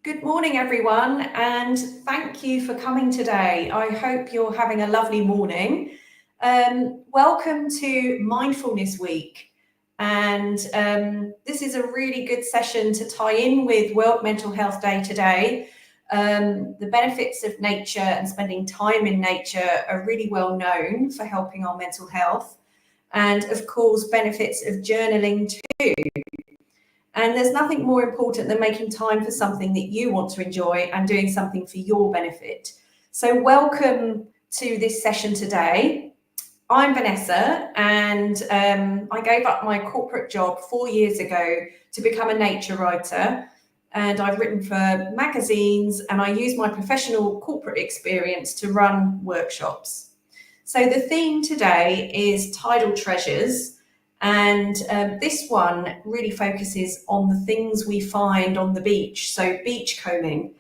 Good morning, everyone, and thank you for coming today. I hope you're having a lovely morning. Welcome to Mindfulness Week, and this is a really good session to tie in with World Mental Health Day today. The benefits of nature and spending time in nature are really well known for helping our mental health, and of course, benefits of journaling too. And there's nothing more important than making time for something that you want to enjoy and doing something for your benefit. So welcome to this session today. I'm Vanessa, and I gave up my corporate job 4 years ago to become a nature writer. And I've written for magazines, and I use my professional corporate experience to run workshops. So the theme today is tidal treasures. And this one really focuses on the things we find on the beach, so beachcombing.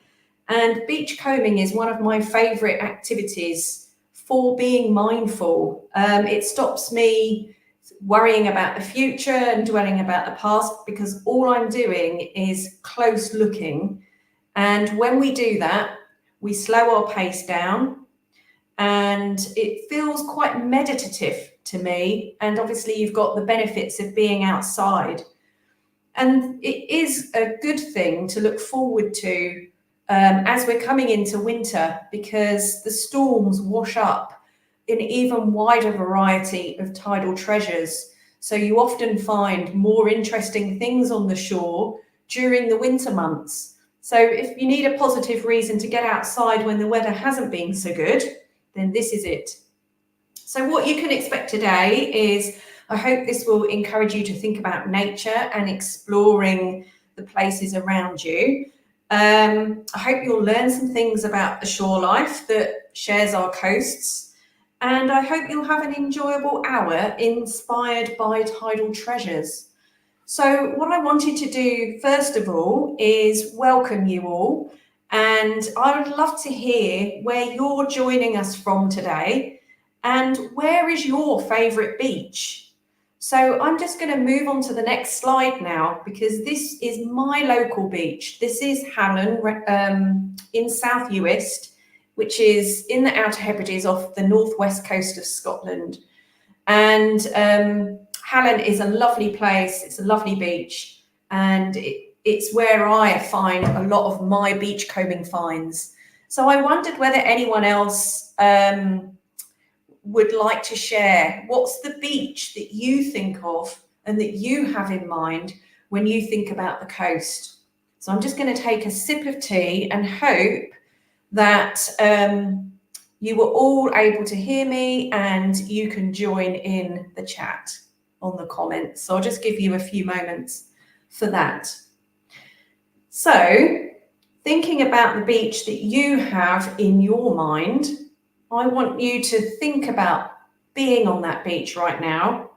And beachcombing is one of my favourite activities for being mindful. It stops me worrying about the future and dwelling about the past, because all I'm doing is close looking. And when we do that, we slow our pace down, and it feels quite meditative to me. And obviously you've got the benefits of being outside, and it is a good thing to look forward to as we're coming into winter, because the storms wash up an even wider variety of tidal treasures. So you often find more interesting things on the shore during the winter months. So if you need a positive reason to get outside when the weather hasn't been so good, then this is it. So what you can expect today is, I hope this will encourage you to think about nature and exploring the places around you. I hope you'll learn some things about the shore life that shares our coasts. And I hope you'll have an enjoyable hour inspired by tidal treasures. So what I wanted to do, first of all, is welcome you all. And I would love to hear where you're joining us from today, and where is your favourite beach. So I'm just going to move on to the next slide now, because this is my local beach. This is Hallen in South Uist, which is in the Outer Hebrides off the northwest coast of Scotland. And Hallen is a lovely place. It's a lovely beach, and it's where I find a lot of my beachcombing finds. So I wondered whether anyone else would like to share. What's the beach that you think of and that you have in mind when you think about the coast? So I'm just going to take a sip of tea and hope that you were all able to hear me and you can join in the chat on the comments. So I'll just give you a few moments for that. So, thinking about the beach that you have in your mind, I want you to think about being on that beach right now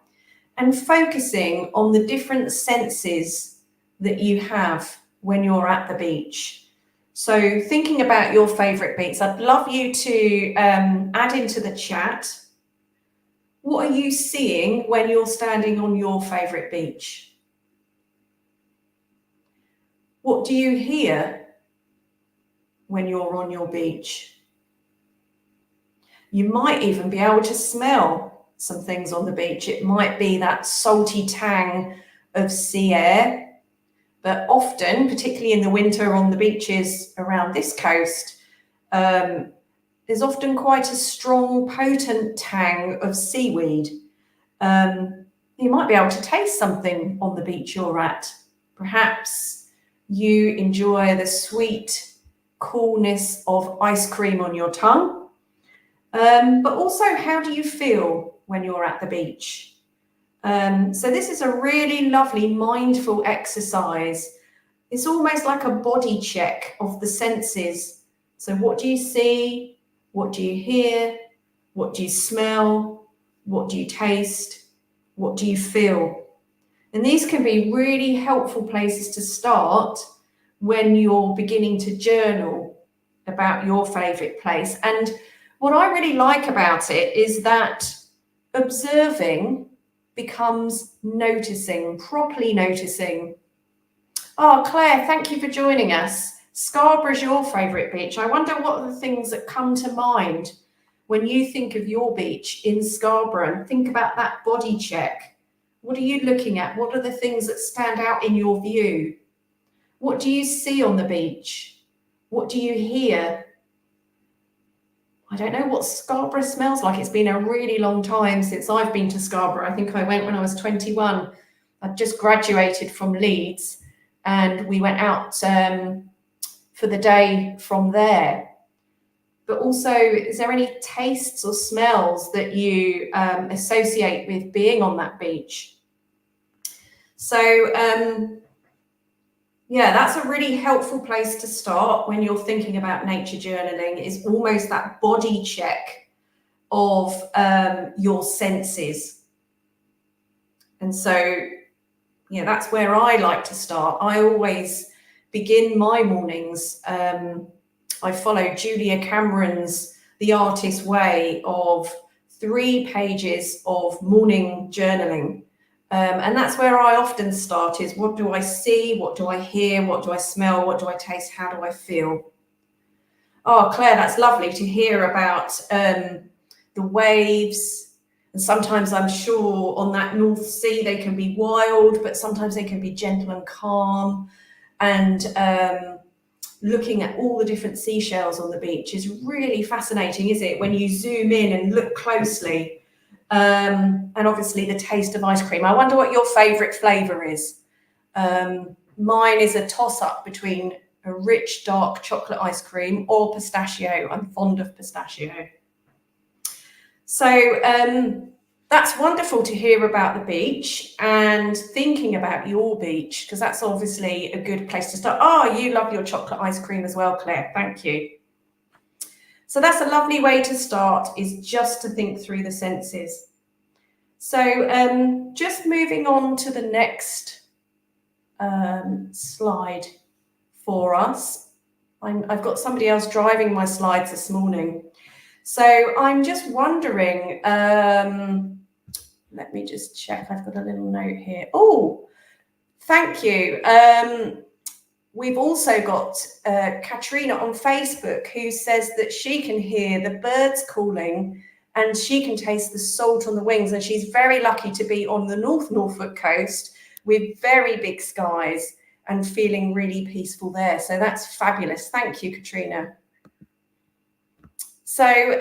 and focusing on the different senses that you have when you're at the beach. So, thinking about your favourite beach, I'd love you to add into the chat, what are you seeing when you're standing on your favourite beach? What do you hear when you're on your beach? You might even be able to smell some things on the beach. It might be that salty tang of sea air, but often, particularly in the winter on the beaches around this coast, there's often quite a strong, potent tang of seaweed. You might be able to taste something on the beach you're at. Perhaps you enjoy the sweet coolness of ice cream on your tongue. But also, how do you feel when you're at the beach? So this is a really lovely mindful exercise. It's almost like a body check of the senses. So what do you see? What do you hear? What do you smell? What do you taste? What do you feel? And these can be really helpful places to start when you're beginning to journal about your favourite place. And what I really like about it is that observing becomes noticing, properly noticing. Oh, Claire, thank you for joining us. Scarborough's your favourite beach. I wonder what are the things that come to mind when you think of your beach in Scarborough, and think about that body check. What are you looking at? What are the things that stand out in your view? What do you see on the beach? What do you hear? I don't know what Scarborough smells like. It's been a really long time since I've been to Scarborough. I think I went when I was 21. I'd just graduated from Leeds and we went out for the day from there. But also, is there any tastes or smells that you associate with being on that beach? So, yeah, that's a really helpful place to start when you're thinking about nature journaling, is almost that body check of your senses. And so, yeah, that's where I like to start. I always begin my mornings. I follow Julia Cameron's The Artist's Way of 3 pages of morning journaling. And that's where I often start, is what do I see? What do I hear? What do I smell? What do I taste? How do I feel? Oh, Claire, that's lovely to hear about the waves. And sometimes I'm sure on that North Sea, they can be wild, but sometimes they can be gentle and calm. And looking at all the different seashells on the beach is really fascinating, isn't it? When you zoom in and look closely. And obviously the taste of ice cream. I wonder what your favourite flavour is. Mine is a toss-up between a rich dark chocolate ice cream or pistachio. I'm fond of pistachio. So that's wonderful to hear about the beach and thinking about your beach, because that's obviously a good place to start. Oh, you love your chocolate ice cream as well, Claire. Thank you. So that's a lovely way to start, is just to think through the senses. So just moving on to the next slide for us. I've got somebody else driving my slides this morning. So I'm just wondering, let me just check. I've got a little note here. Oh, thank you. We've also got Katrina on Facebook, who says that she can hear the birds calling and she can taste the salt on the wings. And she's very lucky to be on the North Norfolk coast with very big skies and feeling really peaceful there. So that's fabulous. Thank you, Katrina. So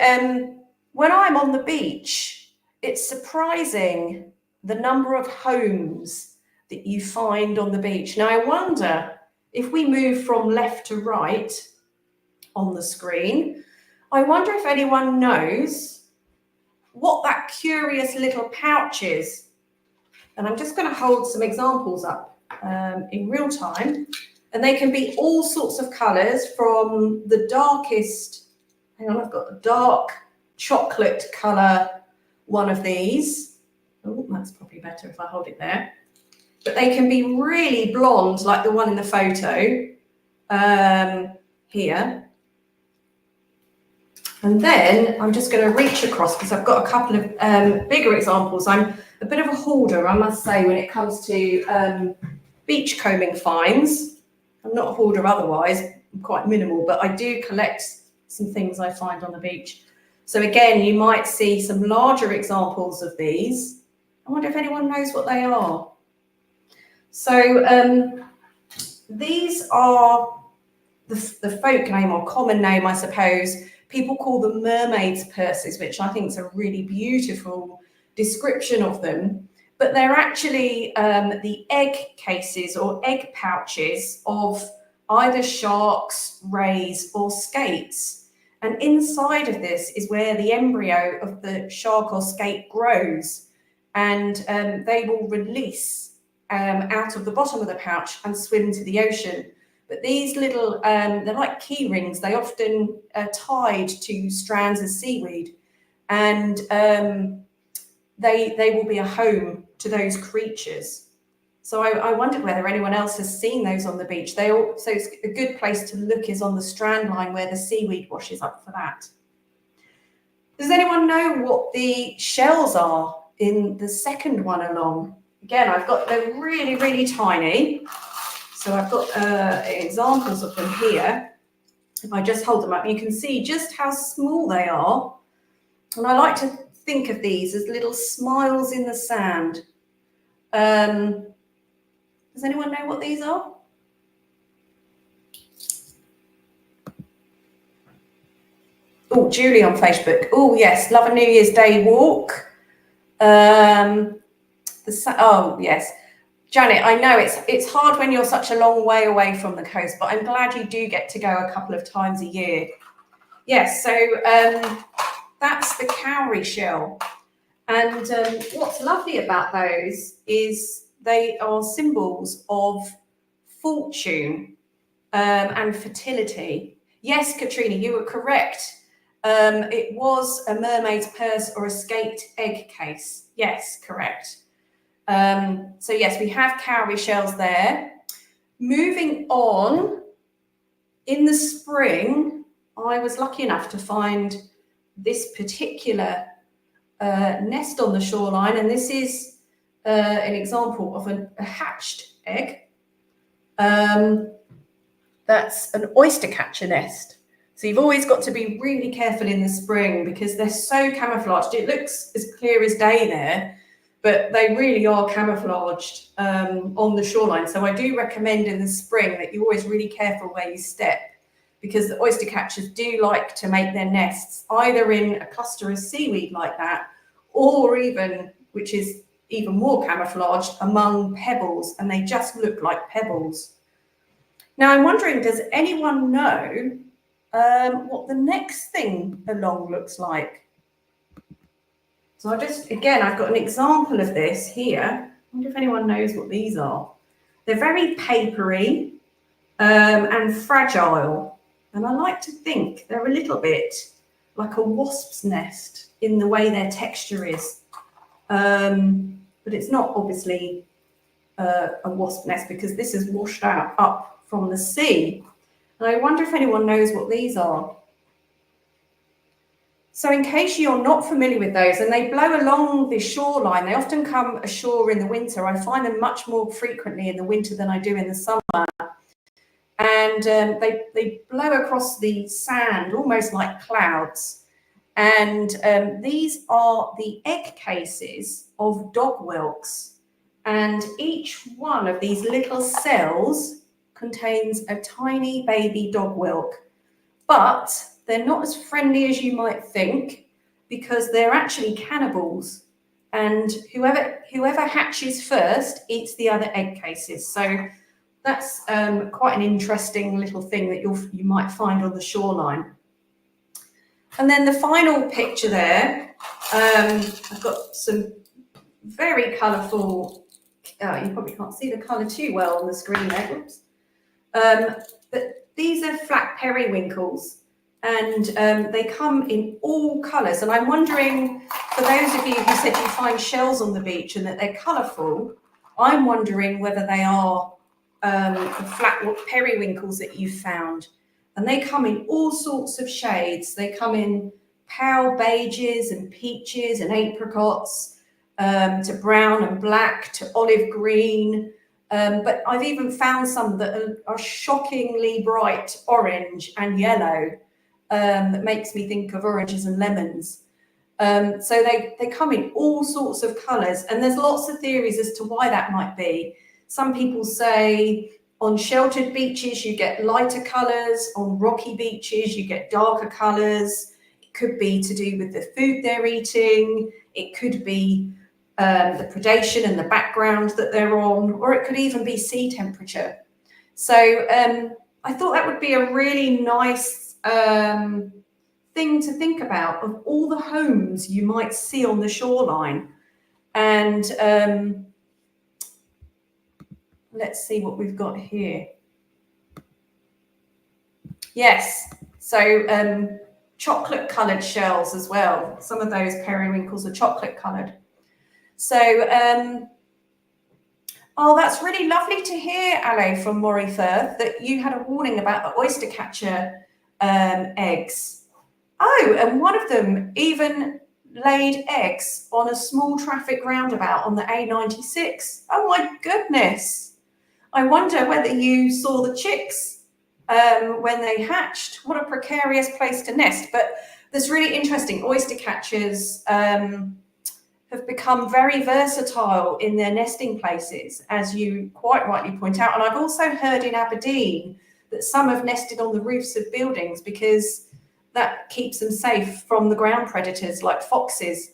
when I'm on the beach, it's surprising the number of homes that you find on the beach. Now, I wonder if we move from left to right on the screen, I wonder if anyone knows what that curious little pouch is. And I'm just going to hold some examples up in real time. And they can be all sorts of colours, from the darkest, hang on, I've got a dark chocolate colour, one of these. Oh, that's probably better if I hold it there. But they can be really blonde, like the one in the photo here. And then I'm just going to reach across, because I've got a couple of bigger examples. I'm a bit of a hoarder, I must say, when it comes to beachcombing finds. I'm not a hoarder otherwise, I'm quite minimal, but I do collect some things I find on the beach. So again, you might see some larger examples of these. I wonder if anyone knows what they are. So these are the folk name or common name, I suppose. People call them mermaid's purses, which I think is a really beautiful description of them. But they're actually the egg cases or egg pouches of either sharks, rays, or skates. And inside of this is where the embryo of the shark or skate grows. And they will release out of the bottom of the pouch and swim to the ocean. But these little, they're like key rings. They often are tied to strands of seaweed, and they will be a home to those creatures. So I wondered whether anyone else has seen those on the beach. So it's a good place to look is on the strand line where the seaweed washes up for that. Does anyone know what the shells are in the second one along? Again, I've got, they're really, really tiny. So I've got examples of them here. If I just hold them up, you can see just how small they are. And I like to think of these as little smiles in the sand. Does anyone know what these are? Oh, Julie on Facebook. Oh, yes, love a New Year's Day walk. Oh, yes. Janet, I know it's hard when you're such a long way away from the coast, but I'm glad you do get to go a couple of times a year. Yes, so that's the cowrie shell. And what's lovely about those is they are symbols of fortune and fertility. Yes, Katrina, you were correct. It was a mermaid's purse or escaped egg case. Yes, correct. So yes, we have cowrie shells there. Moving on, in the spring, I was lucky enough to find this particular nest on the shoreline, and this is an example of a hatched egg. That's an oyster catcher nest. So you've always got to be really careful in the spring because they're so camouflaged. It looks as clear as day there, but they really are camouflaged on the shoreline. So I do recommend in the spring that you're always really careful where you step, because the oyster catchers do like to make their nests either in a cluster of seaweed like that, or even, which is even more camouflaged, among pebbles, and they just look like pebbles. Now I'm wondering, does anyone know what the next thing along looks like? So I've got an example of this here. I wonder if anyone knows what these are. They're very papery and fragile. And I like to think they're a little bit like a wasp's nest in the way their texture is. But it's not obviously a wasp nest because this is washed out up from the sea. And I wonder if anyone knows what these are. So in case you're not familiar with those, and they blow along the shoreline, they often come ashore in the winter. I find them much more frequently in the winter than I do in the summer. And they blow across the sand almost like clouds. And these are the egg cases of dog whelks. And each one of these little cells contains a tiny baby dog whelk. But they're not as friendly as you might think, because they're actually cannibals. And whoever hatches first eats the other egg cases. So that's quite an interesting little thing that you might find on the shoreline. And then the final picture there, I've got some very colourful, you probably can't see the colour too well on the screen there, oops. But these are flat periwinkles, and they come in all colours. And I'm wondering, for those of you who said you find shells on the beach and that they're colourful, I'm wondering whether they are the flat periwinkles that you found. And they come in all sorts of shades. They come in pale beiges and peaches and apricots, to brown and black, to olive green. But I've even found some that are shockingly bright orange and yellow, that makes me think of oranges and lemons. So they come in all sorts of colours, and there's lots of theories as to why that might be. Some people say on sheltered beaches you get lighter colours, on rocky beaches you get darker colours. It could be to do with the food they're eating. It could be the predation and the background that they're on, or it could even be sea temperature. So I thought that would be a really nice thing to think about, of all the homes you might see on the shoreline. And let's see what we've got here. Yes, so chocolate coloured shells as well. Some of those periwinkles are chocolate coloured. So, oh, that's really lovely to hear, Ale from Morayfirth, that you had a warning about the oyster catcher eggs. Oh, and one of them even laid eggs on a small traffic roundabout on the A96. Oh my goodness. I wonder whether you saw the chicks when they hatched. What a precarious place to nest. But that's really interesting. Oyster catchers have become very versatile in their nesting places, as you quite rightly point out. And I've also heard in Aberdeen that some have nested on the roofs of buildings because that keeps them safe from the ground predators like foxes.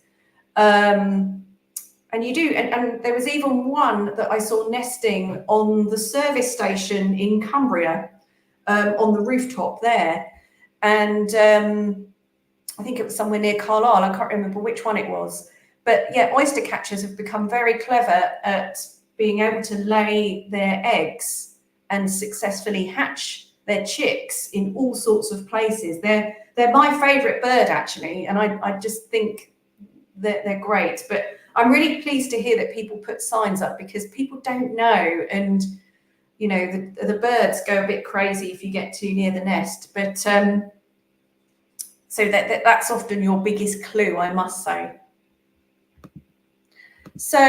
And you do, and there was even one that I saw nesting on the service station in Cumbria, on the rooftop there. And I think it was somewhere near Carlisle. I can't remember which one it was. But yeah, oyster catchers have become very clever at being able to lay their eggs and successfully hatch their chicks in all sorts of places. They're my favourite bird, actually, and I just think that they're great. But I'm really pleased to hear that people put signs up, because people don't know, and you know, the birds go a bit crazy if you get too near the nest. But so that's often your biggest clue, I must say. So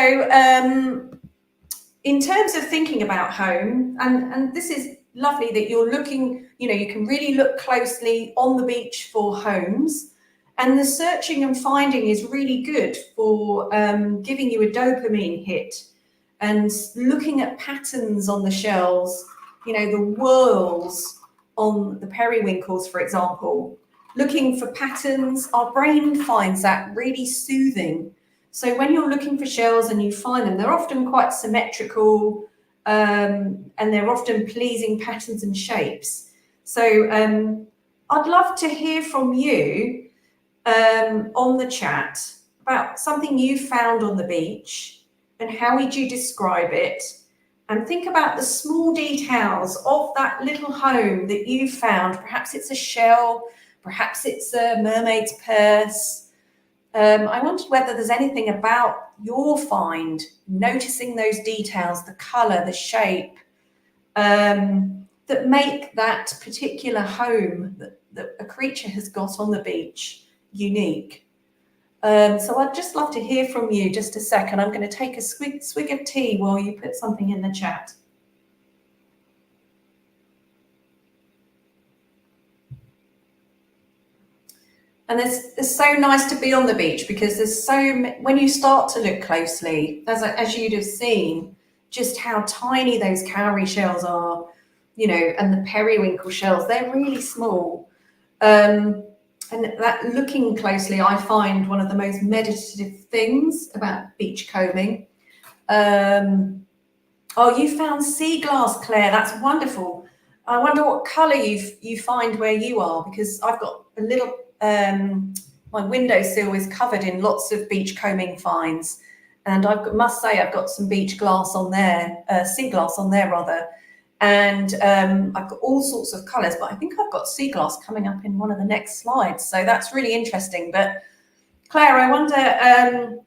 in terms of thinking about home, and this is lovely that you're looking, you know, you can really look closely on the beach for homes, and the searching and finding is really good for giving you a dopamine hit, and looking at patterns on the shells, you know, the whorls on the periwinkles, for example. Looking for patterns, our brain finds that really soothing. So when you're looking for shells and you find them, they're often quite symmetrical, and they're often pleasing patterns and shapes. So I'd love to hear from you on the chat about something you found on the beach, and how would you describe it? And think about the small details of that little home that you found. Perhaps it's a shell, perhaps it's a mermaid's purse. I wondered whether there's anything about your find, noticing those details, the colour, the shape, that make that particular home that a creature has got on the beach unique. So I'd just love to hear from you. Just a second. I'm going to take a swig of tea while you put something in the chat. And it's so nice to be on the beach, because there's when you start to look closely, as you'd have seen, just how tiny those cowrie shells are, you know, and the periwinkle shells, they're really small. And that, looking closely, I find one of the most meditative things about beachcombing. Oh, you found sea glass, Claire. That's wonderful. I wonder what colour you find where you are, because I've got a little. My windowsill is covered in lots of beachcombing finds, and must say I've got some beach glass on there, sea glass on there rather, and I've got all sorts of colours, but I think I've got sea glass coming up in one of the next slides, so that's really interesting. But Claire, I wonder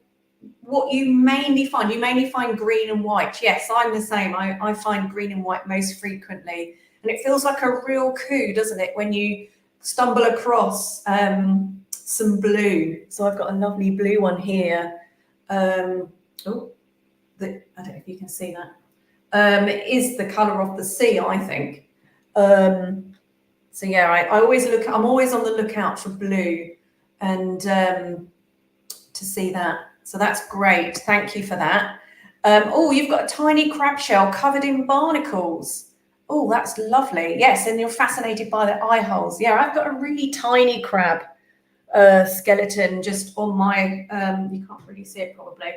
what you mainly find. You mainly find green and white. Yes, I'm the same. I find green and white most frequently, and it feels like a real coup, doesn't it, when you stumble across some blue. So I've got a lovely blue one here. I don't know if you can see that. It is the colour of the sea, I think. So yeah, I'm always on the lookout for blue, and to see that. So that's great. Thank you for that. Oh, you've got a tiny crab shell covered in barnacles. Oh, that's lovely. Yes, and you're fascinated by the eye holes. Yeah, I've got a really tiny crab skeleton just on my, you can't really see it probably.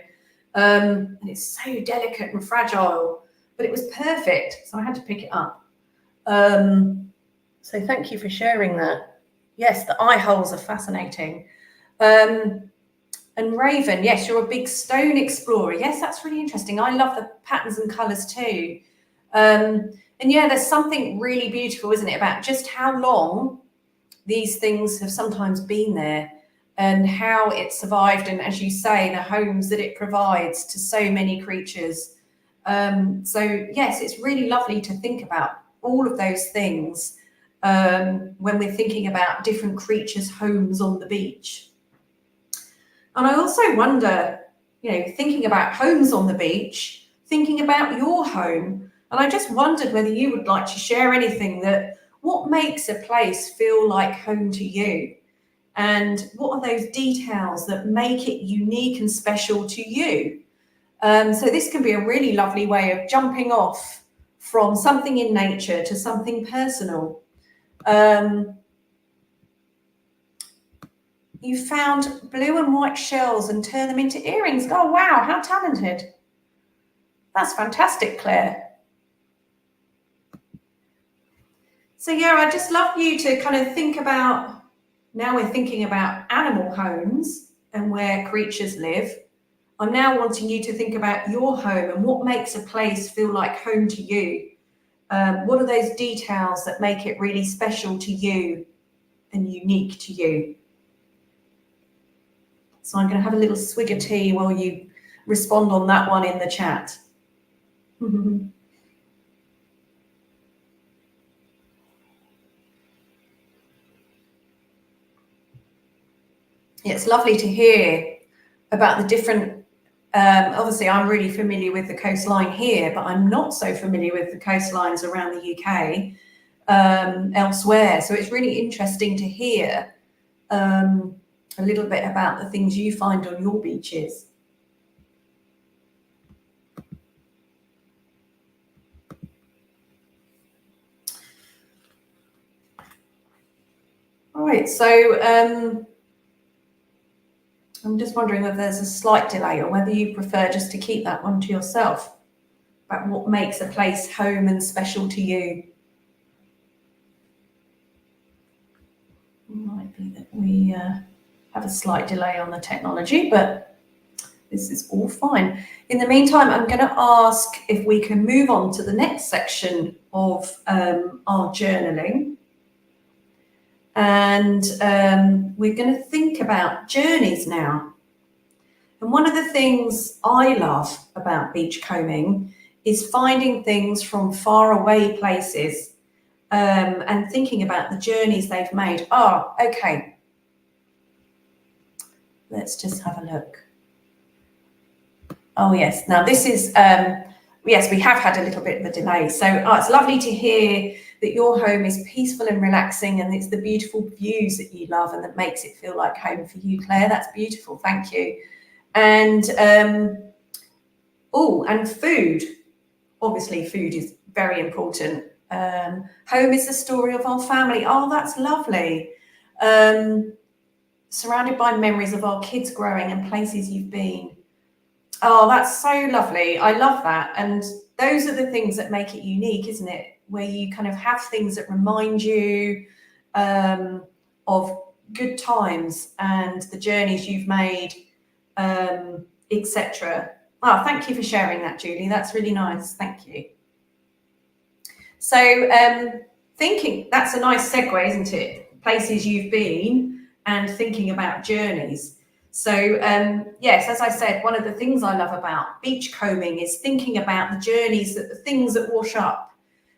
And it's so delicate and fragile, but it was perfect. So I had to pick it up. So thank you for sharing that. Yes, the eye holes are fascinating. And Raven, yes, you're a big stone explorer. Yes, that's really interesting. I love the patterns and colours too. And yeah, there's something really beautiful, isn't it, about just how long these things have sometimes been there, and how it survived, and as you say, the homes that it provides to so many creatures. So yes, it's really lovely to think about all of those things when we're thinking about different creatures' homes on the beach. And I also wonder, you know, thinking about homes on the beach, thinking about your home. And I just wondered whether you would like to share anything what makes a place feel like home to you? And what are those details that make it unique and special to you? So this can be a really lovely way of jumping off from something in nature to something personal. You found blue and white shells and turn them into earrings. Oh, wow, how talented. That's fantastic, Claire. So yeah, I'd just love you to kind of think about, now we're thinking about animal homes and where creatures live. I'm now wanting you to think about your home and what makes a place feel like home to you. What are those details that make it really special to you and unique to you? So I'm going to have a little swig of tea while you respond on that one in the chat. It's lovely to hear about the different, obviously I'm really familiar with the coastline here, but I'm not so familiar with the coastlines around the UK elsewhere. So it's really interesting to hear a little bit about the things you find on your beaches. All right, so I'm just wondering if there's a slight delay or whether you prefer just to keep that one to yourself, about what makes a place home and special to you. It might be that we have a slight delay on the technology, but this is all fine. In the meantime, I'm going to ask if we can move on to the next section of our journaling. And we're going to think about journeys now. And one of the things I love about beachcombing is finding things from far away places and thinking about the journeys they've made. Oh, okay. Let's just have a look. Oh, yes. Now, this is, yes, we have had a little bit of a delay. So it's lovely to hear that your home is peaceful and relaxing, and it's the beautiful views that you love and that makes it feel like home for you, Claire. That's beautiful. Thank you. And, oh, and food. Obviously, food is very important. Home is the story of our family. Oh, that's lovely. Surrounded by memories of our kids growing and places you've been. Oh, that's so lovely. I love that. And those are the things that make it unique, isn't it? Where you kind of have things that remind you of good times and the journeys you've made, etc. Oh, thank you for sharing that, Julie. That's really nice. Thank you. So thinking, that's a nice segue, isn't it? Places you've been and thinking about journeys. So yes, as I said, one of the things I love about beachcombing is thinking about the journeys, the things that wash up,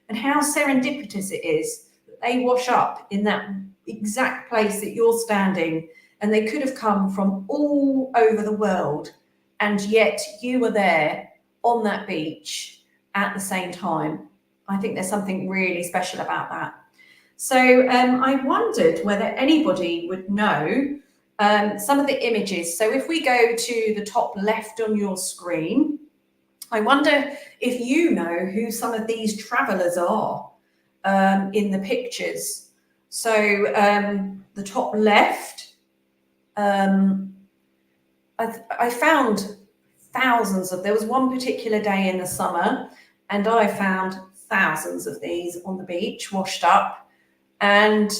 and how serendipitous it is that they wash up in that exact place that you're standing, and they could have come from all over the world, and yet you were there on that beach at the same time. I think there's something really special about that. So I wondered whether anybody would know some of the images. So if we go to the top left on your screen, I wonder if you know who some of these travellers are in the pictures. So the top left, I found thousands of, there was one particular day in the summer and I found thousands of these on the beach washed up, and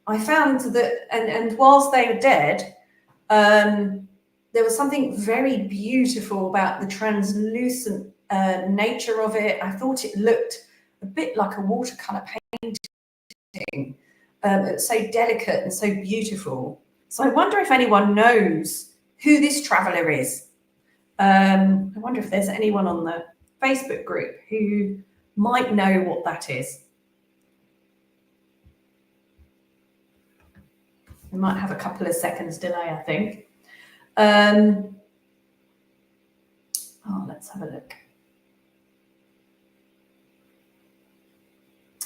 I found that, and whilst they were dead, there was something very beautiful about the translucent nature of it. I thought it looked a bit like a watercolour painting. It's so delicate and so beautiful. So I wonder if anyone knows who this traveller is. I wonder if there's anyone on the Facebook group who might know what that is. We might have a couple of seconds delay, I think. Oh, let's have a look.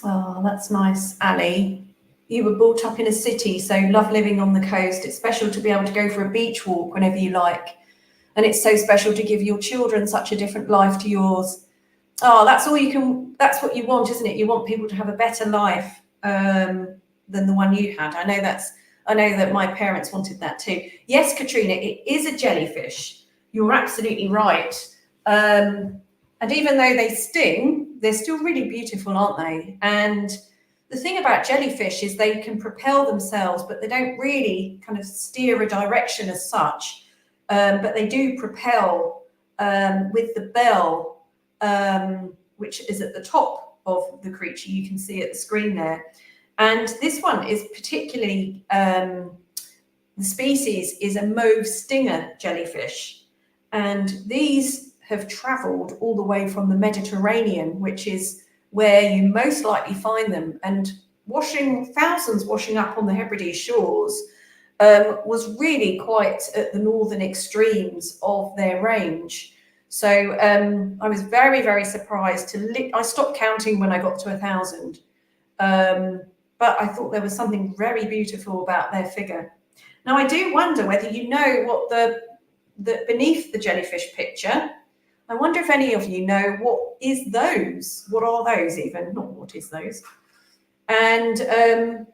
Oh, that's nice, Ali. You were brought up in a city, so love living on the coast. It's special to be able to go for a beach walk whenever you like. And it's so special to give your children such a different life to yours. Oh, that's all you can, that's what you want, isn't it? You want people to have a better life than the one you had. I know that my parents wanted that too. Yes, Katrina, it is a jellyfish. You're absolutely right. And even though they sting, they're still really beautiful, aren't they? And the thing about jellyfish is they can propel themselves, but they don't really kind of steer a direction as such. But they do propel with the bell, which is at the top of the creature. You can see at the screen there. And this one is particularly, the species is a mauve stinger jellyfish. And these have travelled all the way from the Mediterranean, which is where you most likely find them. And thousands washing up on the Hebrides shores was really quite at the northern extremes of their range. So I was very, very surprised I stopped counting when I got to 1,000. But I thought there was something very beautiful about their figure. Now, I do wonder whether you know what the beneath the jellyfish picture, I wonder if any of you know what is those? What are those even? Not what is those? And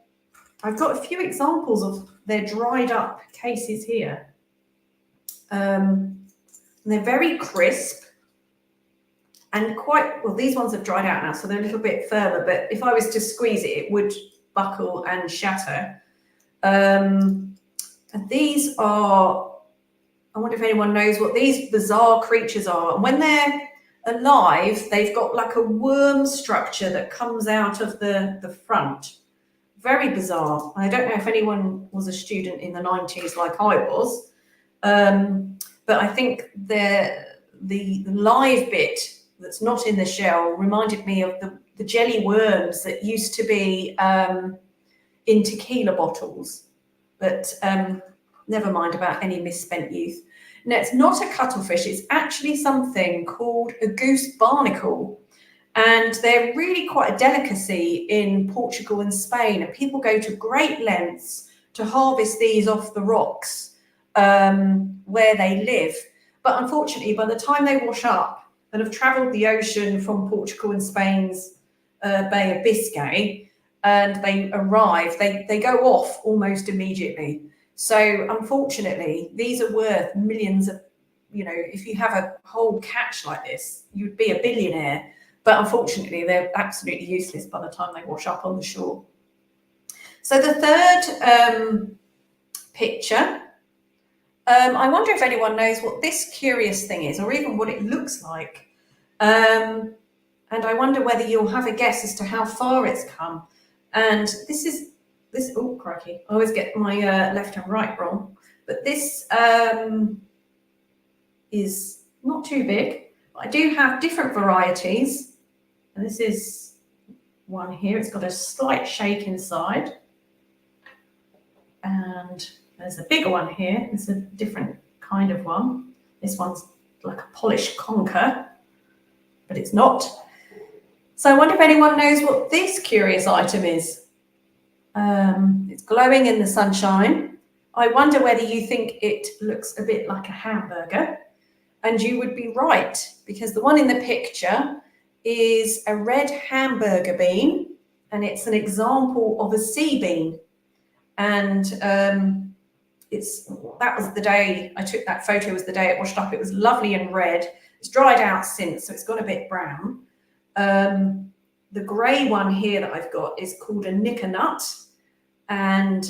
I've got a few examples of their dried up cases here. They're very crisp and quite, well, these ones have dried out now, so they're a little bit firmer, but if I was to squeeze it, it would buckle and shatter. And these are, I wonder if anyone knows what these bizarre creatures are. And when they're alive, they've got like a worm structure that comes out of the front. Very bizarre. I don't know if anyone was a student in the 90s like I was, but I think the live bit that's not in the shell reminded me of the jelly worms that used to be in tequila bottles. But never mind about any misspent youth. Now, it's not a cuttlefish, it's actually something called a goose barnacle. And they're really quite a delicacy in Portugal and Spain. And people go to great lengths to harvest these off the rocks where they live. But unfortunately, by the time they wash up and have travelled the ocean from Portugal and Spain's Bay of Biscay, and they arrive, they go off almost immediately. So unfortunately, these are worth millions of, if you have a whole catch like this, you'd be a billionaire. But unfortunately, they're absolutely useless by the time they wash up on the shore. So the third picture, I wonder if anyone knows what this curious thing is, or even what it looks like. And I wonder whether you'll have a guess as to how far it's come. And this, oh crikey, I always get my left and right wrong. But this is not too big. I do have different varieties. And this is one here. It's got a slight shake inside. And there's a bigger one here. It's a different kind of one. This one's like a polished conker, but it's not. So I wonder if anyone knows what this curious item is. It's glowing in the sunshine. I wonder whether you think it looks a bit like a hamburger. And you would be right, because the one in the picture is a red hamburger bean, and it's an example of a sea bean. And that was the day I took that photo, was the day it washed up. It was lovely and red. It's dried out since, so it's got a bit brown. The grey one here that I've got is called a knicker nut, and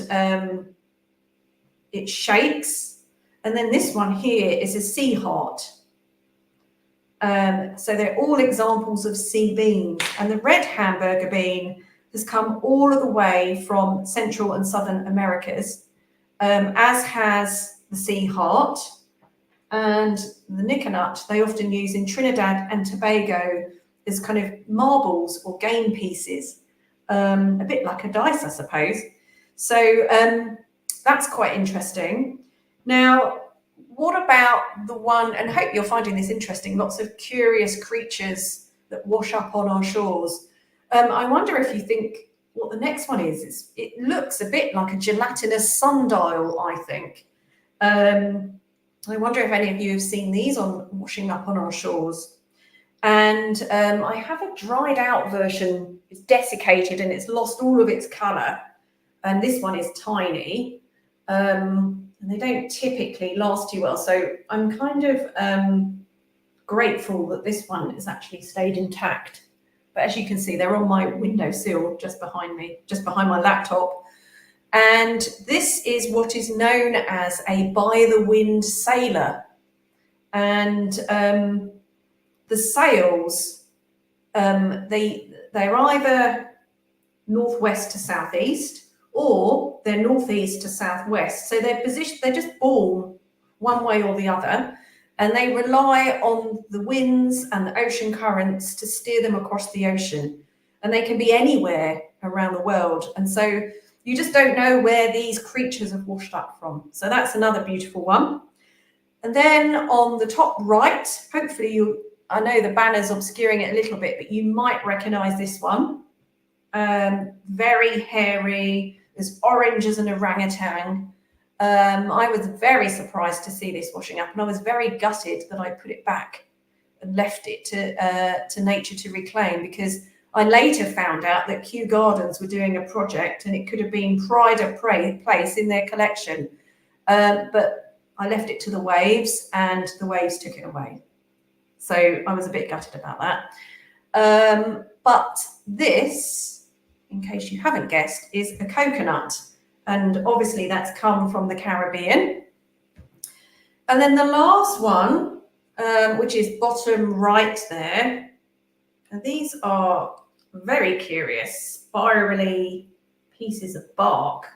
it shakes. And then this one here is a sea heart. So they're all examples of sea beans. And the red hamburger bean has come all of the way from Central and Southern Americas, as has the sea heart. And the knicker nut they often use in Trinidad and Tobago as kind of marbles or game pieces, a bit like a dice, I suppose. So that's quite interesting. Now, what about the one, and I hope you're finding this interesting, lots of curious creatures that wash up on our shores. I wonder if you think what the next one is. It looks a bit like a gelatinous sundial, I think. I wonder if any of you have seen these on washing up on our shores. And I have a dried out version. It's desiccated and it's lost all of its colour. And this one is tiny. And they don't typically last too well. So I'm kind of grateful that this one has actually stayed intact. But as you can see, they're on my windowsill just behind me, just behind my laptop. And this is what is known as a by-the-wind sailor. And the sails, they're either northwest to southeast, or they're northeast to southwest. So they're just born one way or the other, and they rely on the winds and the ocean currents to steer them across the ocean. And they can be anywhere around the world. And so you just don't know where these creatures have washed up from. So that's another beautiful one. And then on the top right, hopefully I know the banner's obscuring it a little bit, but you might recognize this one. Very hairy, as orange as an orangutan. I was very surprised to see this washing up, and I was very gutted that I put it back and left it to nature to reclaim, because I later found out that Kew Gardens were doing a project and it could have been pride of place in their collection. But I left it to the waves and the waves took it away. So I was a bit gutted about that. But this, in case you haven't guessed, is a coconut. And obviously that's come from the Caribbean. And then the last one, which is bottom right there, and these are very curious, spirally pieces of bark.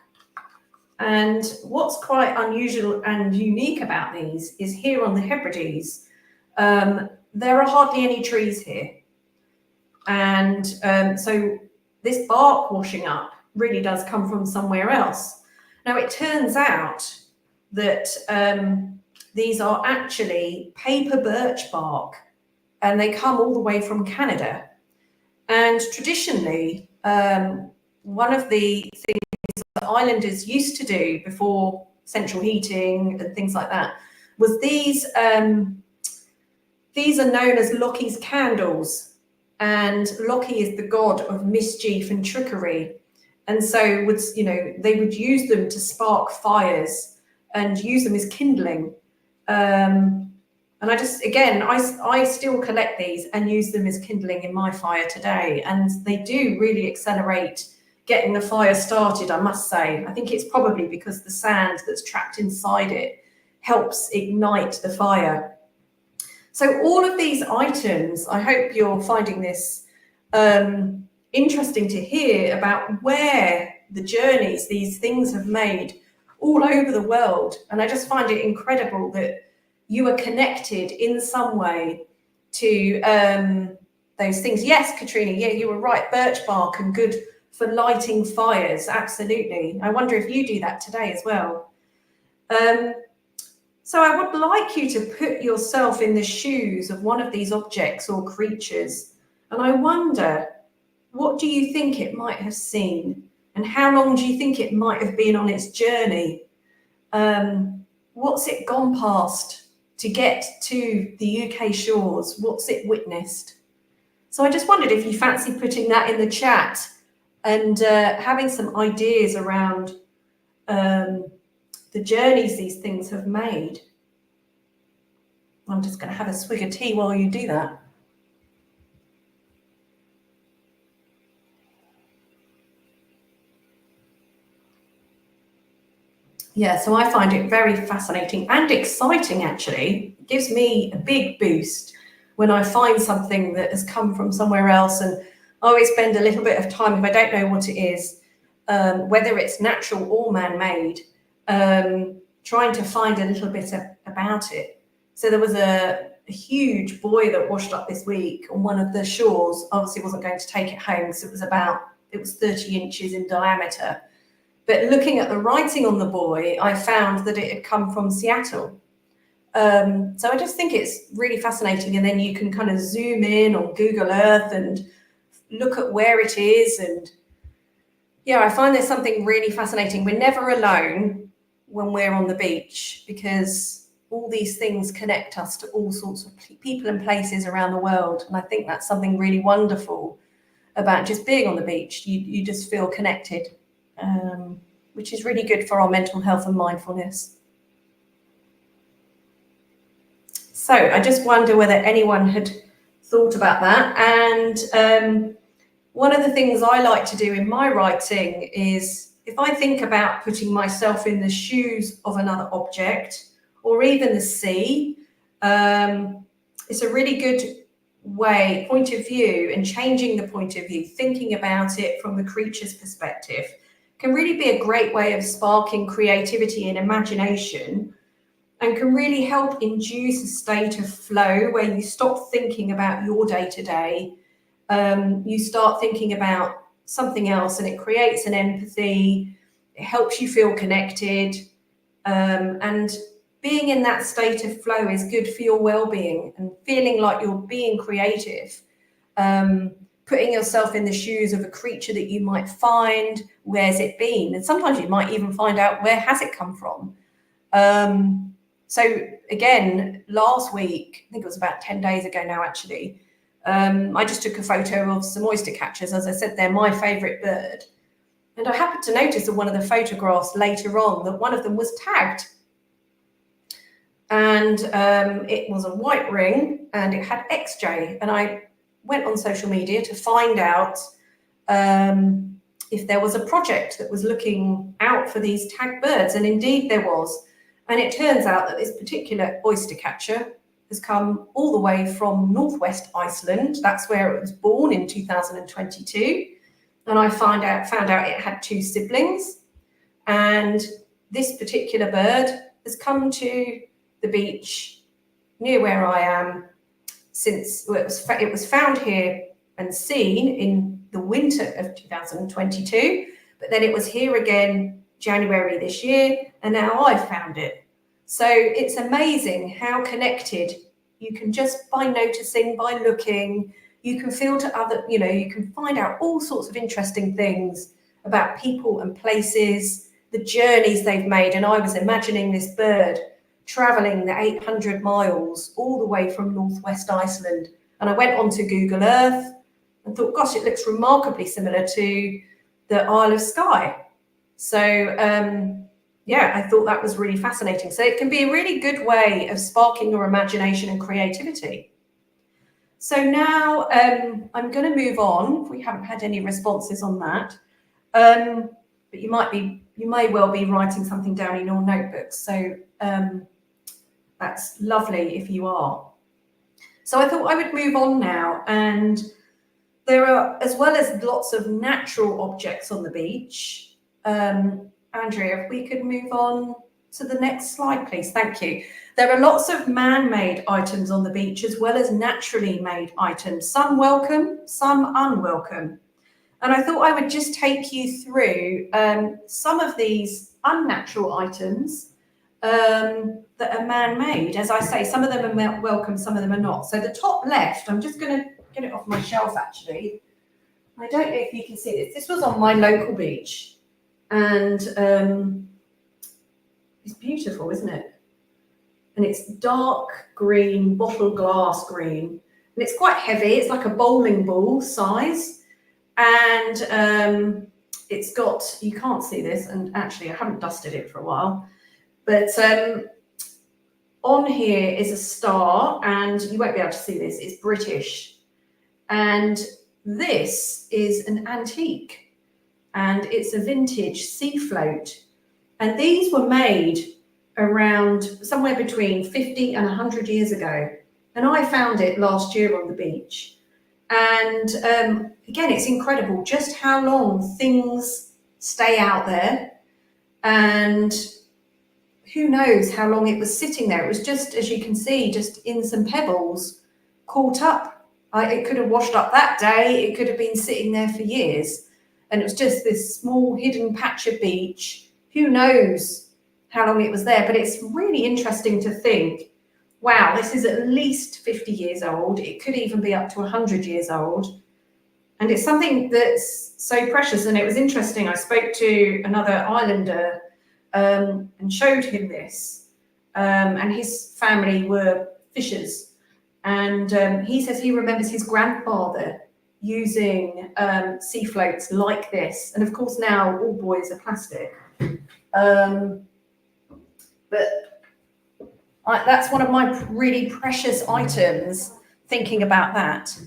And what's quite unusual and unique about these is here on the Hebrides, there are hardly any trees here. And so this bark washing up really does come from somewhere else. Now, it turns out that these are actually paper birch bark, and they come all the way from Canada. And traditionally, one of the things that islanders used to do before central heating and things like that was these are known as Loki's candles. And Loki is the god of mischief and trickery. And so they would use them to spark fires and use them as kindling. And I still collect these and use them as kindling in my fire today. And they do really accelerate getting the fire started, I must say. I think it's probably because the sand that's trapped inside it helps ignite the fire. So all of these items, I hope you're finding this interesting to hear about where the journeys these things have made all over the world. And I just find it incredible that you are connected in some way to those things. Yes, Katrina, yeah, you were right. Birch bark and good for lighting fires. Absolutely. I wonder if you do that today as well. So I would like you to put yourself in the shoes of one of these objects or creatures. And I wonder, what do you think it might have seen? And how long do you think it might have been on its journey? What's it gone past to get to the UK shores? What's it witnessed? So I just wondered if you fancy putting that in the chat and having some ideas around the journeys these things have made. I'm just going to have a swig of tea while you do that. Yeah, so I find it very fascinating and exciting, actually. It gives me a big boost when I find something that has come from somewhere else. And I always spend a little bit of time, if I don't know what it is, whether it's natural or man-made, trying to find a little bit about it. So there was a huge buoy that washed up this week on one of the shores. Obviously wasn't going to take it home because it was 30 inches in diameter. But looking at the writing on the buoy, I found that it had come from Seattle. So I just think it's really fascinating. And then you can kind of zoom in on Google Earth and look at where it is. And yeah, I find there's something really fascinating. We're never alone when we're on the beach, because all these things connect us to all sorts of people and places around the world. And I think that's something really wonderful about just being on the beach. You just feel connected, which is really good for our mental health and mindfulness. So I just wonder whether anyone had thought about that. And one of the things I like to do in my writing is, if I think about putting myself in the shoes of another object, or even the sea, it's a really good point of view, and changing the point of view, thinking about it from the creature's perspective, can really be a great way of sparking creativity and imagination, and can really help induce a state of flow where you stop thinking about your day-to-day. You start thinking about something else, and it creates an empathy. It helps you feel connected, and being in that state of flow is good for your well-being, and feeling like you're being creative, putting yourself in the shoes of a creature that you might find, where's it been? And sometimes you might even find out, where has it come from? So again, last week, I think it was about 10 days ago now, actually, I just took a photo of some oyster catchers. As I said, they're my favourite bird. And I happened to notice in one of the photographs later on that one of them was tagged. And it was a white ring, and it had XJ. And I went on social media to find out if there was a project that was looking out for these tagged birds. And indeed there was. And it turns out that this particular oyster catcher has come all the way from northwest Iceland. That's where it was born in 2022. And I found out it had 2 siblings. And this particular bird has come to the beach near where I am since it was found here and seen in the winter of 2022, but then it was here again January this year, and now I've found it. So it's amazing how connected you can, just by noticing, by looking, you can feel to other, you can find out all sorts of interesting things about people and places, the journeys they've made. And I was imagining this bird traveling the 800 miles all the way from northwest Iceland. And I went onto Google Earth and thought, gosh, it looks remarkably similar to the Isle of Skye. So yeah, I thought that was really fascinating. So it can be a really good way of sparking your imagination and creativity. So now I'm going to move on. We haven't had any responses on that, but you may well be writing something down in your notebooks. So that's lovely if you are. So I thought I would move on now, and there are, as well as lots of natural objects on the beach. Andrea, if we could move on to the next slide, please. Thank you. There are lots of man-made items on the beach, as well as naturally made items, some welcome, some unwelcome. And I thought I would just take you through some of these unnatural items that are man-made. As I say, some of them are welcome, some of them are not. So the top left, I'm just going to get it off my shelf, actually. I don't know if you can see this. This was on my local beach, and it's beautiful, isn't it? And it's dark green, bottle glass green, and it's quite heavy. It's like a bowling ball size, and it's got, you can't see this, and actually I haven't dusted it for a while, but on here is a star, and you won't be able to see this. It's British, and this is an antique, and it's a vintage sea float, and these were made around somewhere between 50 and 100 years ago, and I found it last year on the beach. And again, it's incredible just how long things stay out there, and who knows how long it was sitting there. It was just, as you can see, just in some pebbles, caught up. It could have washed up that day. It could have been sitting there for years, and it was just this small hidden patch of beach. Who knows how long it was there? But it's really interesting to think, wow, this is at least 50 years old. It could even be up to 100 years old. And it's something that's so precious. And it was interesting. I spoke to another islander and showed him this. And his family were fishers. And he says he remembers his grandfather using sea floats like this. And of course, now all buoys are plastic. But that's one of my really precious items, thinking about that.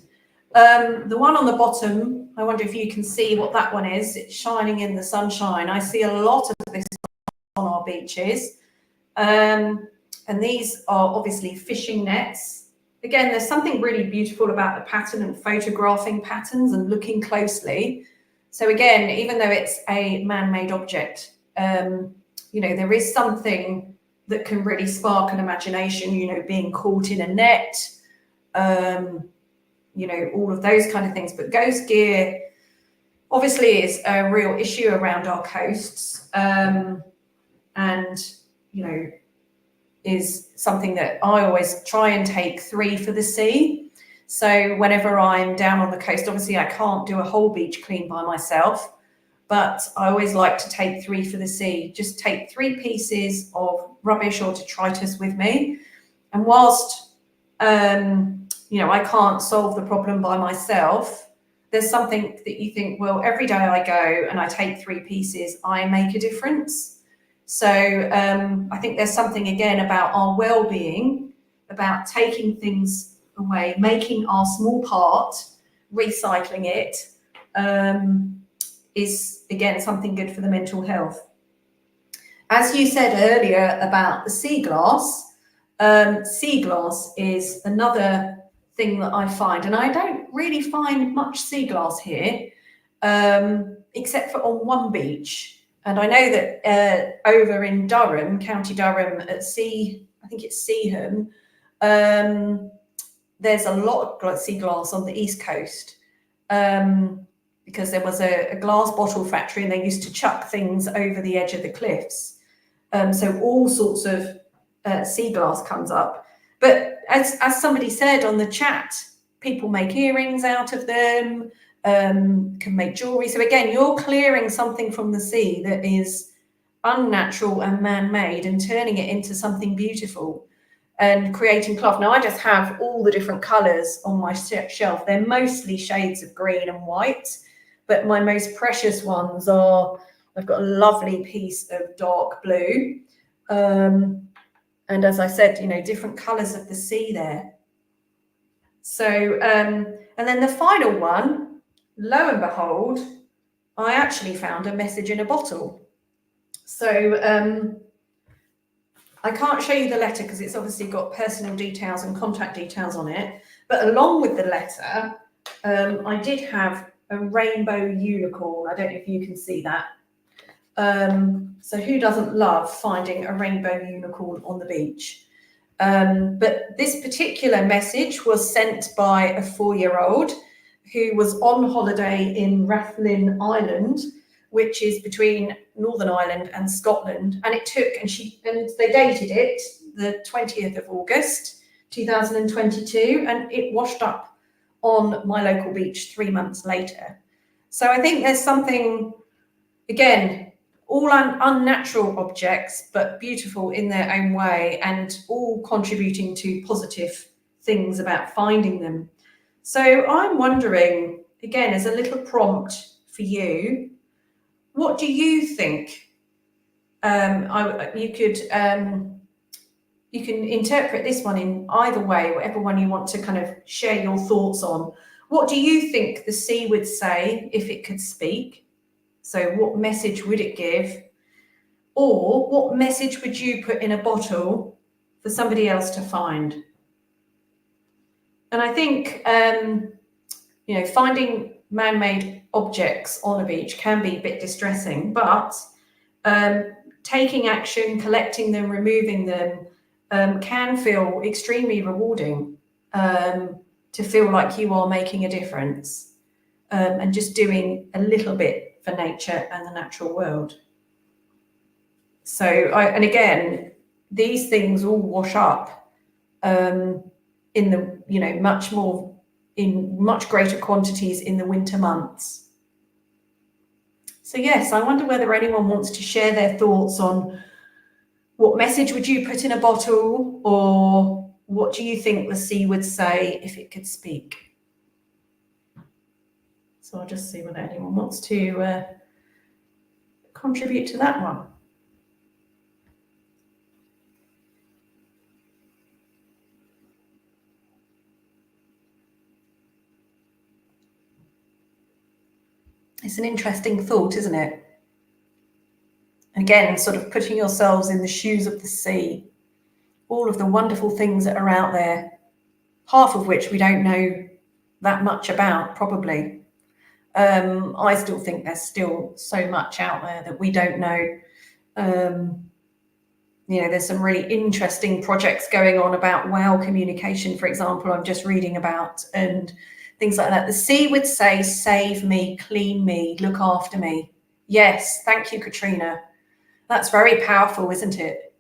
The one on the bottom, I wonder if you can see what that one is. It's shining in the sunshine. I see a lot of this on our beaches. And these are obviously fishing nets. Again, there's something really beautiful about the pattern and photographing patterns and looking closely. So again, even though it's a man-made object, there is something that can really spark an imagination, being caught in a net, all of those kind of things. But ghost gear obviously is a real issue around our coasts, and is something that I always try and take 3 for the sea. So whenever I'm down on the coast, obviously I can't do a whole beach clean by myself, but I always like to take 3 for the sea. Just take 3 pieces of rubbish or detritus with me. And whilst, I can't solve the problem by myself, there's something that you think, well, every day I go and I take 3 pieces, I make a difference. So I think there's something, again, about our well-being, about taking things away, making our small part, recycling it, is, again, something good for the mental health. As you said earlier about the sea glass is another thing that I find, and I don't really find much sea glass here, except for on one beach. And I know that over in Durham, County Durham, at sea, I think it's Seaham, there's a lot of sea glass on the East Coast, because there was a glass bottle factory and they used to chuck things over the edge of the cliffs. So all sorts of sea glass comes up. But as somebody said on the chat, people make earrings out of them, can make jewelry. So again, you're clearing something from the sea that is unnatural and man-made and turning it into something beautiful and creating cloth. Now, I just have all the different colours on my shelf. They're mostly shades of green and white, but my most precious ones are, I've got a lovely piece of dark blue. And as I said, different colours of the sea there. So, and then the final one, lo and behold, I actually found a message in a bottle. So I can't show you the letter because it's obviously got personal details and contact details on it. But along with the letter, I did have a rainbow unicorn. I don't know if you can see that. So who doesn't love finding a rainbow unicorn on the beach? But this particular message was sent by a 4-year-old who was on holiday in Rathlin Island, which is between Northern Ireland and Scotland. And they dated it the 20th of August, 2022, and it washed up on my local beach 3 months later. So I think there's something, again, all unnatural objects, but beautiful in their own way and all contributing to positive things about finding them. So I'm wondering, again, as a little prompt for you, what do you think? You can interpret this one in either way, whatever one you want to kind of share your thoughts on. What do you think the sea would say if it could speak? So what message would it give? Or what message would you put in a bottle for somebody else to find? And I think, finding man-made objects on a beach can be a bit distressing, but taking action, collecting them, removing them, can feel extremely rewarding, to feel like you are making a difference, and just doing a little bit for nature and the natural world. So, and again, these things all wash up in the, much more in much greater quantities in the winter months. So yes, I wonder whether anyone wants to share their thoughts on what message would you put in a bottle, or what do you think the sea would say if it could speak? So I'll just see whether anyone wants to contribute to that one. It's an interesting thought, isn't it? Again, sort of putting yourselves in the shoes of the sea, all of the wonderful things that are out there, half of which we don't know that much about, probably. I still think there's still so much out there that we don't know. There's some really interesting projects going on about whale communication, for example, I'm just reading about, and things like that. The sea would say, save me, clean me, look after me. Yes, thank you, Katrina. That's very powerful, isn't it?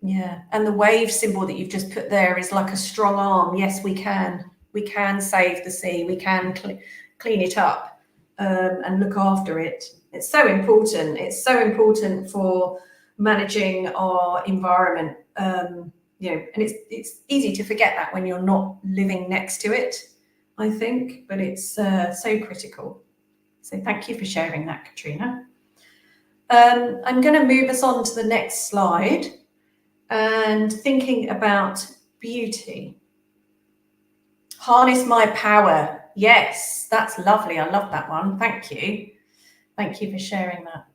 Yeah, and the wave symbol that you've just put there is like a strong arm. Yes, we can. We can save the sea. We can clean it up and look after it. It's so important. It's so important for managing our environment. And it's easy to forget that when you're not living next to it, I think, but it's so critical. So thank you for sharing that, Katrina. I'm going to move us on to the next slide and thinking about beauty. Harness my power. Yes, that's lovely. I love that one. Thank you. Thank you for sharing that.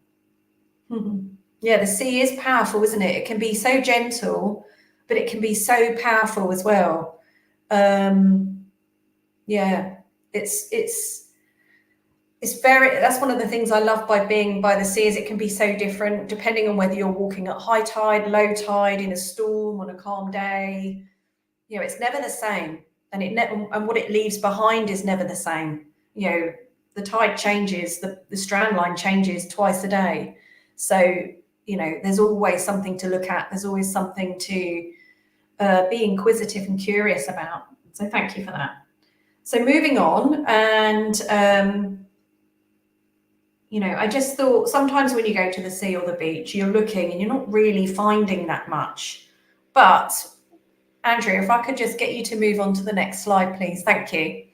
Yeah, the sea is powerful, isn't it? It can be so gentle, but it can be so powerful as well. Yeah, it's very, that's one of the things I love by being by the sea, is it can be so different depending on whether you're walking at high tide, low tide, in a storm, on a calm day. It's never the same, and what it leaves behind is never the same. The tide changes, the strand line changes twice a day. So, there's always something to look at. There's always something to be inquisitive and curious about. So thank you for that. So moving on, and I just thought sometimes when you go to the sea or the beach, you're looking and you're not really finding that much. But Andrew, if I could just get you to move on to the next slide, please. Thank you.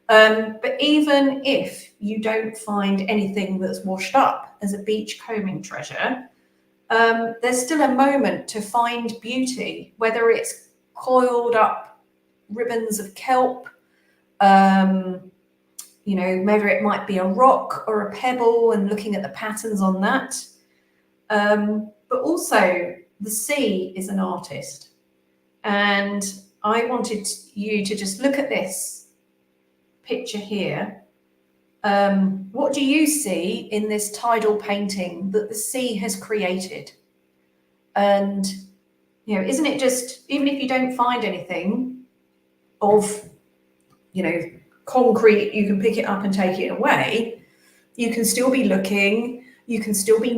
But even if you don't find anything that's washed up as a beachcombing treasure, there's still a moment to find beauty, whether it's coiled up ribbons of kelp, maybe it might be a rock or a pebble and looking at the patterns on that. But also the sea is an artist. And I wanted you to just look at this picture here. What do you see in this tidal painting that the sea has created? And, isn't it just, even if you don't find anything of, concrete, you can pick it up and take it away, you can still be looking, you can still be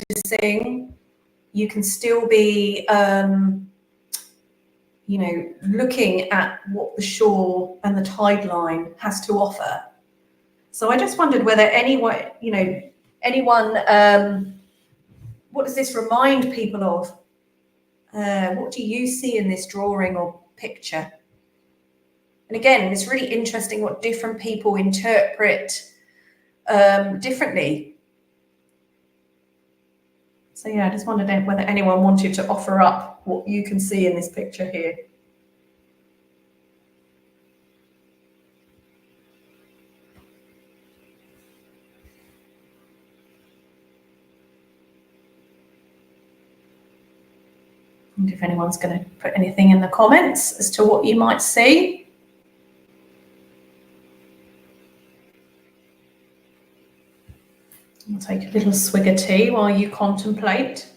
noticing, you can still be looking at what the shore and the tide line has to offer. So I just wondered whether anyone, what does this remind people of? What do you see in this drawing or picture? And again, it's really interesting what different people interpret differently. So yeah, I just wondered whether anyone wanted to offer up what you can see in this picture here. And if anyone's going to put anything in the comments as to what you might see. I'll take a little swig of tea while you contemplate.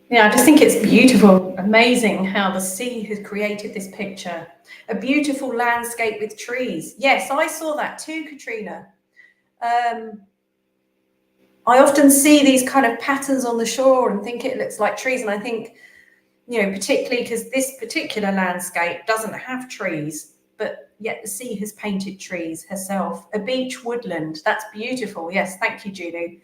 Yeah, I just think it's beautiful, amazing how the sea has created this picture. A beautiful landscape with trees. Yes, I saw that too, Katrina. I often see these kind of patterns on the shore and think it looks like trees, and I think particularly because this particular landscape doesn't have trees, but yet the sea has painted trees herself. A beach woodland, that's beautiful. Yes, thank you, Julie.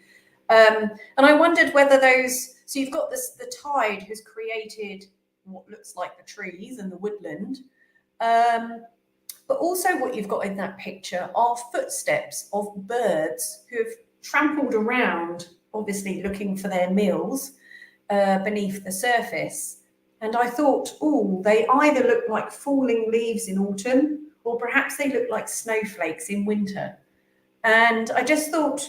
And I wondered whether so you've got the tide has created what looks like the trees and the woodland, but also what you've got in that picture are footsteps of birds who have trampled around, obviously looking for their meals beneath the surface. And I thought, they either look like falling leaves in autumn, or perhaps they look like snowflakes in winter. And I just thought,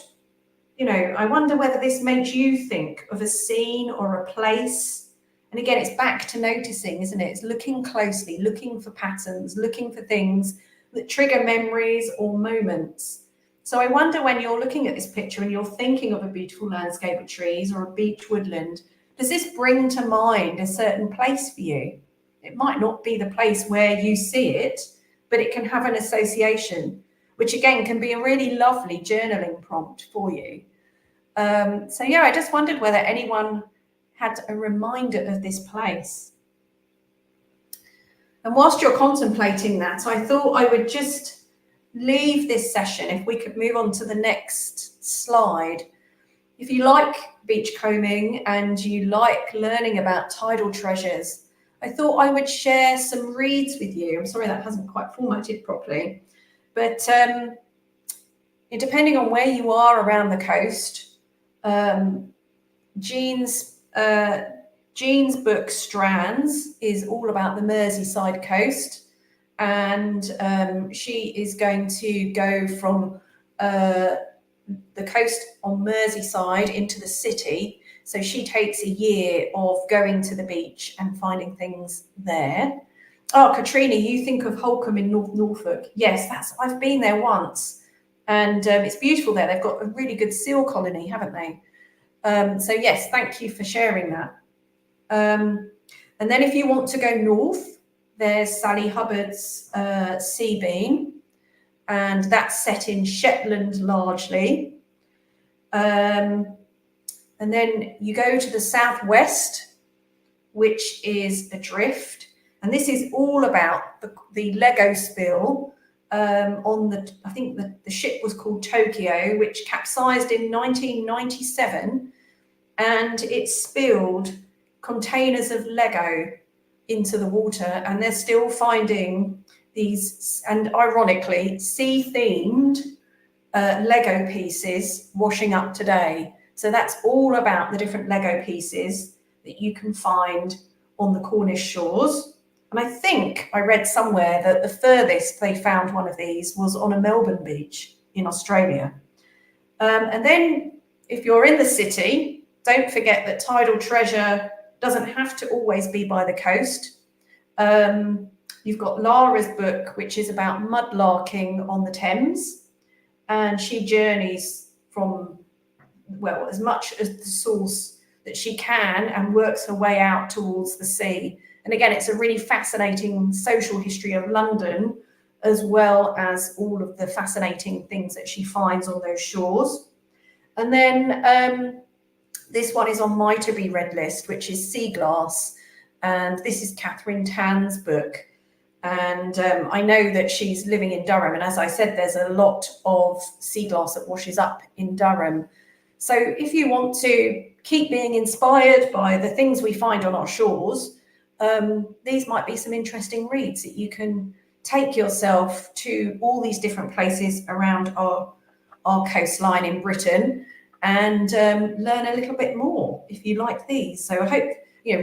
I wonder whether this makes you think of a scene or a place. And again, it's back to noticing, isn't it? It's looking closely, looking for patterns, looking for things that trigger memories or moments. So I wonder, when you're looking at this picture and you're thinking of a beautiful landscape of trees or a beach woodland, does this bring to mind a certain place for you? It might not be the place where you see it, but it can have an association, which again can be a really lovely journaling prompt for you. So yeah, I just wondered whether anyone had a reminder of this place. And whilst you're contemplating that, I thought I would just leave this session, if we could move on to the next slide. If you like beachcombing and you like learning about tidal treasures, I thought I would share some reads with you. I'm sorry that hasn't quite formatted properly, but depending on where you are around the coast, Jean's book Strands is all about the Merseyside coast, and she is going to go from the coast on Merseyside into the city. So she takes a year of going to the beach and finding things there. Oh, Katrina, you think of Holcombe in North Norfolk. Yes, I've been there once, and it's beautiful there. They've got a really good seal colony, haven't they? So yes, thank you for sharing that. And then if you want to go north, there's Sally Hubbard's Sea Bean, and that's set in Shetland largely. And then you go to the southwest, which is Adrift, and this is all about the Lego spill on I think the ship was called Tokyo, which capsized in 1997, and it spilled containers of Lego into the water, and they're still finding these, and ironically, sea-themed Lego pieces washing up today. So that's all about the different Lego pieces that you can find on the Cornish shores. And I think I read somewhere that the furthest they found one of these was on a Melbourne beach in Australia. And then if you're in the city, don't forget that tidal treasure doesn't have to always be by the coast. You've got Lara's book, which is about mudlarking on the Thames, and she journeys from, well, as much as the source that she can and works her way out towards the sea. And again, it's a really fascinating social history of London, as well as all of the fascinating things that she finds on those shores. And then this one is on my to-be-read list, which is Sea Glass. And this is Catherine Tan's book. And I know that she's living in Durham. And as I said, there's a lot of sea glass that washes up in Durham. So if you want to keep being inspired by the things we find on our shores, these might be some interesting reads that you can take yourself to all these different places around our coastline in Britain and learn a little bit more if you like these. So I hope,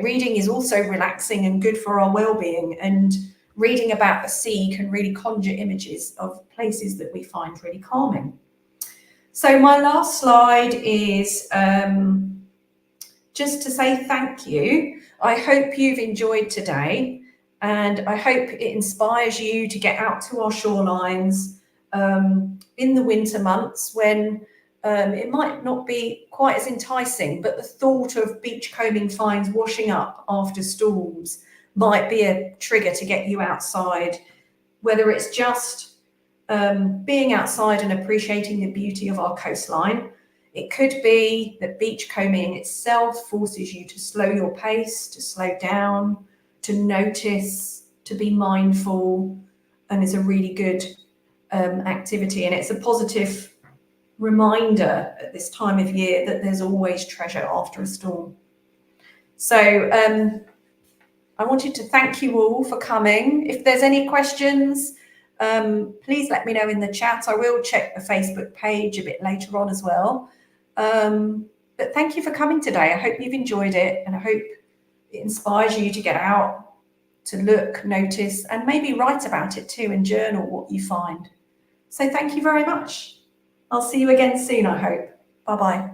reading is also relaxing and good for our well-being, and reading about the sea can really conjure images of places that we find really calming. So my last slide is just to say thank you. I hope you've enjoyed today, and I hope it inspires you to get out to our shorelines in the winter months when it might not be quite as enticing, but the thought of beachcombing finds washing up after storms might be a trigger to get you outside, whether it's just being outside and appreciating the beauty of our coastline. It could be that beachcombing itself forces you to slow your pace, to slow down, to notice, to be mindful, and is a really good activity. And it's a positive reminder at this time of year that there's always treasure after a storm. So I wanted to thank you all for coming. If there's any questions, please let me know in the chat. I will check the Facebook page a bit later on as well. But thank you for coming today. I hope you've enjoyed it, and I hope it inspires you to get out, to look, notice, and maybe write about it too and journal what you find. So thank you very much. I'll see you again soon, I hope. Bye-bye.